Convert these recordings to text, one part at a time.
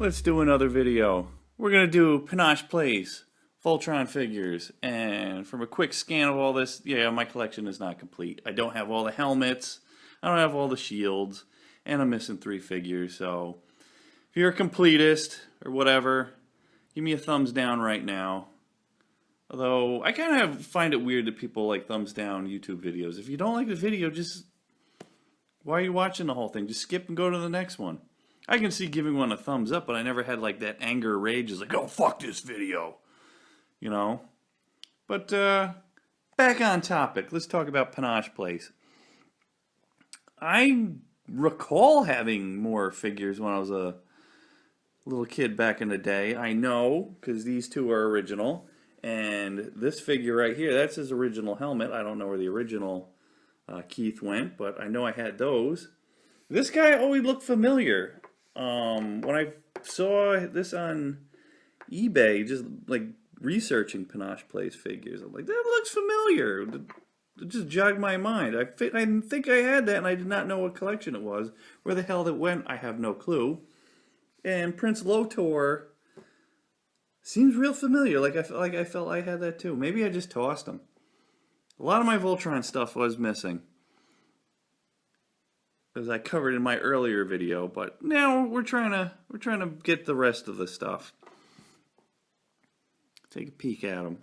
Let's do another video. We're going to do Panosh Place Voltron figures, and from a quick scan of all this, yeah, my collection is not complete. I don't have all the helmets, I don't have all the shields, and I'm missing 3 figures, so if you're a completist or whatever, give me a thumbs down right now. Although, I kind of find it weird that people like thumbs down YouTube videos. If you don't like the video, just, why are you watching the whole thing? Just skip and go to the next one. I can see giving one a thumbs up, but I never had like that anger rage. It's like, oh, fuck this video. You know? But, back on topic. Let's talk about Panosh Place. I recall having more figures when I was a little kid back in the day. I know, because these two are original. And this figure right here, that's his original helmet. I don't know where the original Keith went, but I know I had those. This guy always looked familiar. When I saw this on eBay, just like researching Panosh Place figures, I'm like, that looks familiar. It just jogged my mind. I think I had that, and I did not know what collection it was. Where the hell it went, I have no clue. And Prince Lotor seems real familiar. Like I felt I had that too. Maybe I just tossed them. A lot of my Voltron stuff was missing, as I covered in my earlier video, but now we're trying to get the rest of the stuff. Take a peek at him.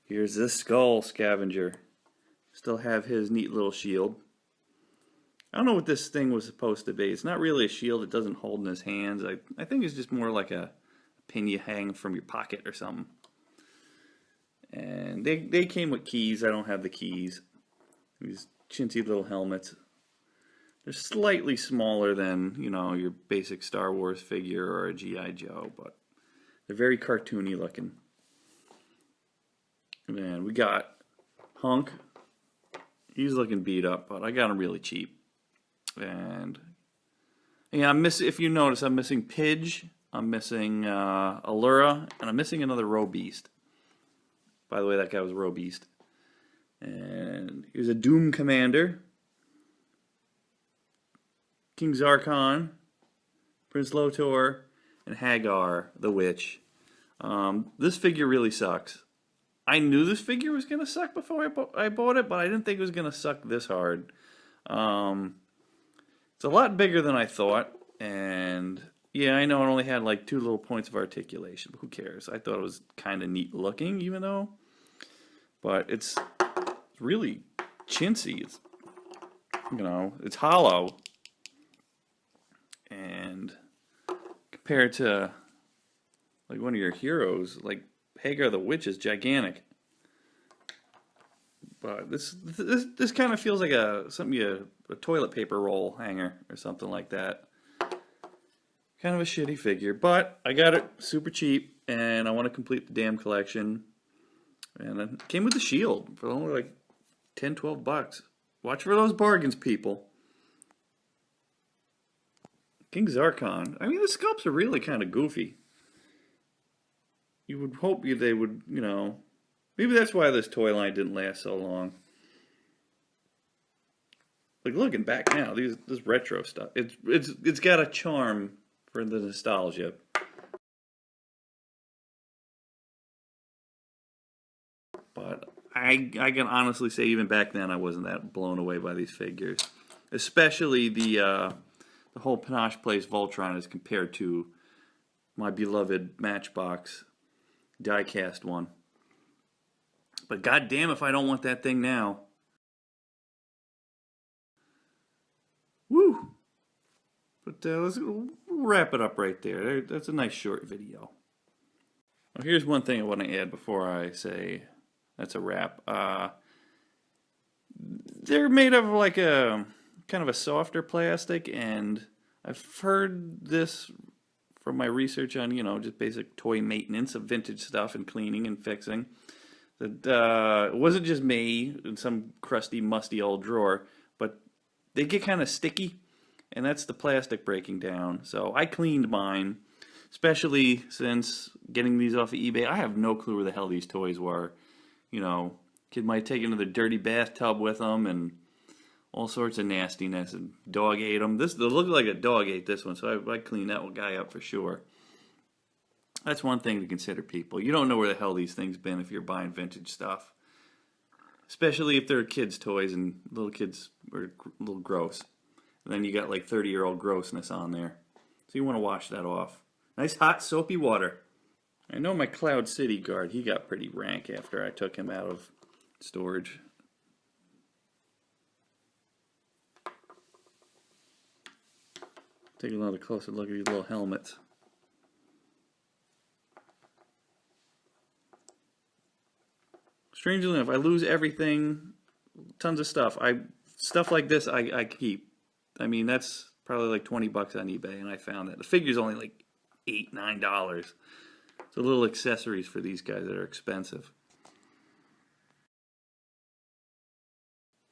Here's this skull Scavenger. Still have his neat little shield. I don't know what this thing was supposed to be. It's not really a shield. It doesn't hold in his hands. I think it's just more like a pin you hang from your pocket or something. And they came with keys. I don't have the keys. These chintzy little helmets. They're slightly smaller than, you know, your basic Star Wars figure or a G.I. Joe, but they're very cartoony looking. And then we got Hunk. He's looking beat up, but I got him really cheap. And yeah, if you notice, I'm missing Pidge, I'm missing Allura, and I'm missing another Roe Beast. By the way, that guy was Roe Beast. And here's a Doom Commander. King Zarkon, Prince Lotor, and Hagar, the Witch. This figure really sucks. I knew this figure was going to suck before I bought it, but I didn't think it was going to suck this hard. It's a lot bigger than I thought, and yeah, I know it only had like 2 little points of articulation, but who cares? I thought it was kind of neat looking, even though, but it's really chintzy. It's, you know, it's hollow. And compared to like one of your heroes, like Hagar the Witch is gigantic. But this kind of feels like a toilet paper roll hanger or something like that. Kind of a shitty figure, but I got it super cheap, and I want to complete the damn collection. And it came with the shield for only like $10-12. Watch for those bargains, people. King Zarkon. I mean, the sculpts are really kind of goofy. You would hope they would, you know, maybe that's why this toy line didn't last so long. Like looking back now, this retro stuff, it's got a charm for the nostalgia. But I can honestly say even back then I wasn't that blown away by these figures, especially the whole Panosh Place Voltron as compared to my beloved Matchbox die-cast one. But goddamn if I don't want that thing now. Woo! But we'll wrap it up right there. That's a nice short video. Well, here's one thing I want to add before I say that's a wrap. They're made of like a kind of a softer plastic, and I've heard this from my research on, you know, just basic toy maintenance of vintage stuff and cleaning and fixing, that it wasn't just me in some crusty, musty old drawer, but they get kind of sticky, and that's the plastic breaking down. So I cleaned mine, especially since getting these off of eBay. I have no clue where the hell these toys were. You know, kid might take into the dirty bathtub with them, and all sorts of nastiness, and dog ate them. This looked like a dog ate this one, so I cleaned that guy up for sure. That's one thing to consider, people. You don't know where the hell these things been if you're buying vintage stuff. Especially if they're kids' toys and little kids are a little gross. And then you got like 30-year-old grossness on there. So you want to wash that off. Nice hot soapy water. I know my Cloud City guard, he got pretty rank after I took him out of storage. Take another closer look at these little helmets. Strangely enough, I lose everything, tons of stuff. Stuff like this I keep. I mean, that's probably like 20 bucks on eBay, and I found that. The figure's only like $8, $9. So little accessories for these guys that are expensive.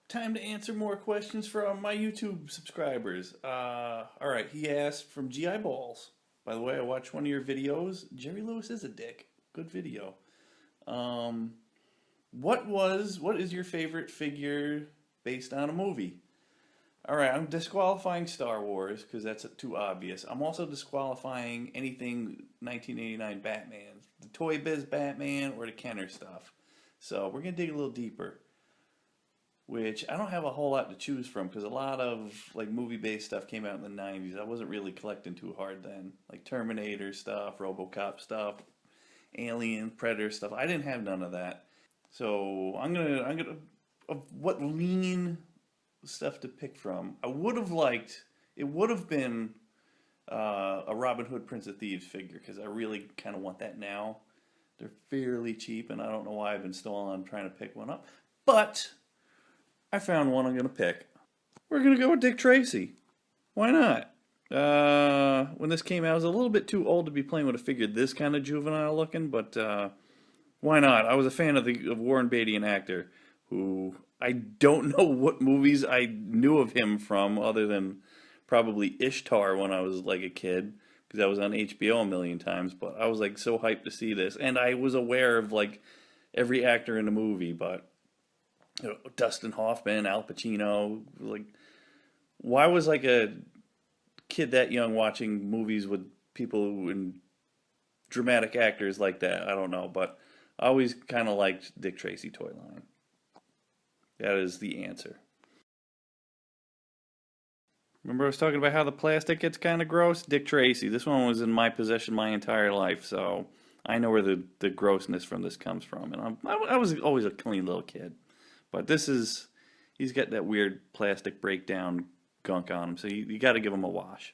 Time to answer more questions from my YouTube subscribers. Alright, he asked from GI Balls. By the way, I watched one of your videos. Jerry Lewis is a dick. Good video. What is your favorite figure based on a movie? Alright, I'm disqualifying Star Wars because that's too obvious. I'm also disqualifying anything 1989 Batman. The Toy Biz Batman or the Kenner stuff. So we're going to dig a little deeper. Which I don't have a whole lot to choose from because a lot of like movie-based stuff came out in the 90s. I wasn't really collecting too hard then. Like Terminator stuff, RoboCop stuff, Alien, Predator stuff. I didn't have none of that. So I'm gonna what lean stuff to pick from. I would have liked, it would have been a Robin Hood Prince of Thieves figure because I really kind of want that now. They're fairly cheap and I don't know why I've been stalling on trying to pick one up. But I found one I'm going to pick. We're going to go with Dick Tracy. Why not? When this came out, I was a little bit too old to be playing with a figure this kind of juvenile looking, but why not? I was a fan of Warren Beatty, an actor, who I don't know what movies I knew of him from other than probably Ishtar when I was like a kid, because I was on HBO a million times, but I was like so hyped to see this, and I was aware of like every actor in the movie, but you know, Dustin Hoffman, Al Pacino, like why was like a kid that young watching movies with people and dramatic actors like that? I don't know, but I always kind of liked Dick Tracy toy line. That is the answer. Remember I was talking about how the plastic gets kind of gross? Dick Tracy. This one was in my possession my entire life, so I know where the grossness from this comes from. And I was always a clean little kid. But this is, he's got that weird plastic breakdown gunk on him, so you got to give him a wash.